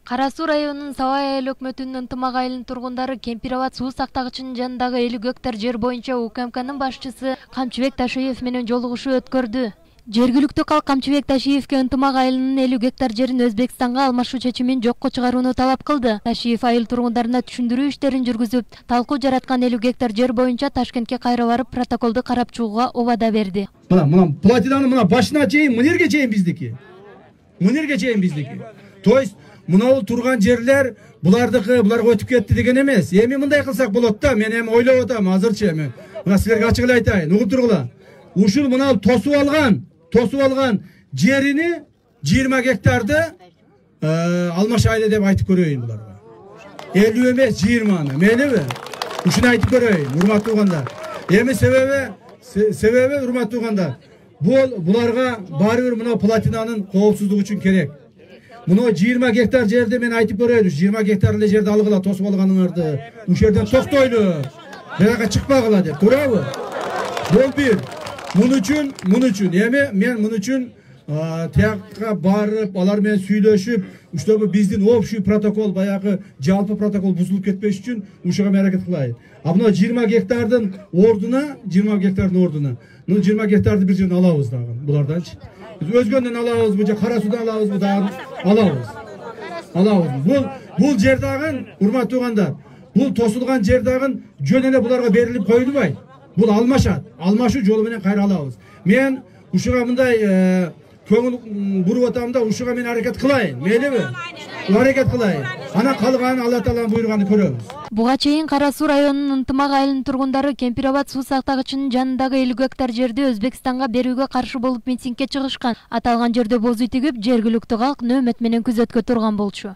Кара Суу районунун Сабай айыл өкмөтүнүн ынтымак айылынын тургундары Кемпир Абад суу сактагычынын жанындагы 50 гектар жер боюнча УКМКнын башчысы Камчыбек Ташиев менен жолугушуу өткөрдү. Жергиликтүү калк Камчыбек Ташиевке ынтымак айылынын 50 гектар жерин Өзбекстанга алмашуу чечимин жокко чыгарууну талап кылды. Ташиев айыл тургундарына түшүндүрүү иштерин жүргүзүп, талкуу жараткан 50 гектар жер боюнча Ташкентке кайра барып протоколду карап чыгууга убада берди. Мына платинанын башына чейин мынерге чейин биздики. Мынерге чейин биздики. То есть мынау турган жерлер булардыкы, буларга өтүп кетти деген эмес. Эми мындай кылсак болот да, мен эми ойлоп атам азырчы эми. Мына силерге ачык эле айтайын, угуп тургула. Ушул мына тосуп алган жерини 20 гектарды алмашайлы деп айтып көрөйүн буларга. 50 эмес 20-ны, мейлиби? Ушуну айтып көрөйүн, урматтуу угандар. Эми себеби урматтуу угандар. Буларга баары бир мына платинанын коопсуздугу үчүн керек. Мына 20 гектар жерде мен айтып көрөйүн, 20 гектар эле жерди алгыла тосуп алганыңарды. Ушул жерден токтойлу. Жака чыкпагыла деп, туурабы? Бул бир. Мун үчүн, эми мен мун үчүн тиякка барып, алар менен сүйлөшүп, чтобы биздин общий протокол, баягы жалпы протокол бузулуп кетпеш үчүн ушуга мен аракет кылайын. А мына 20 гектардын ордуна, 20 гектарды бир жерден алабыз дагы, буларданчы. Биз өзгөндөн алабызбы, же Кара Суудан алабызбы дагы алабыз. Бул жер дагы, урматтуу угандар, бул тосулган жер дагы жөн эле буларга берилип коюлбайт. Бул алмашуу жолу менен кайра алабыз. Мен ушуга мындай көңүл буруп атам да, ушуга мен аракет кылайын, мейлиби? Аракет кылайын. Ана калганын Алла Тааланын буйруганын көрөбүз. Буга чейин Кара Суу районунун ынтымак айылынын тургундары Кемпир Абад суу сактагычынын жанындагы 50 гектар жерди Өзбекстанга берүүгө каршы болуп митингге чыгышкан. Аталган жерде бозу тигип, жергиликтүү калк нөөмөт менен күзөткө турган болчу.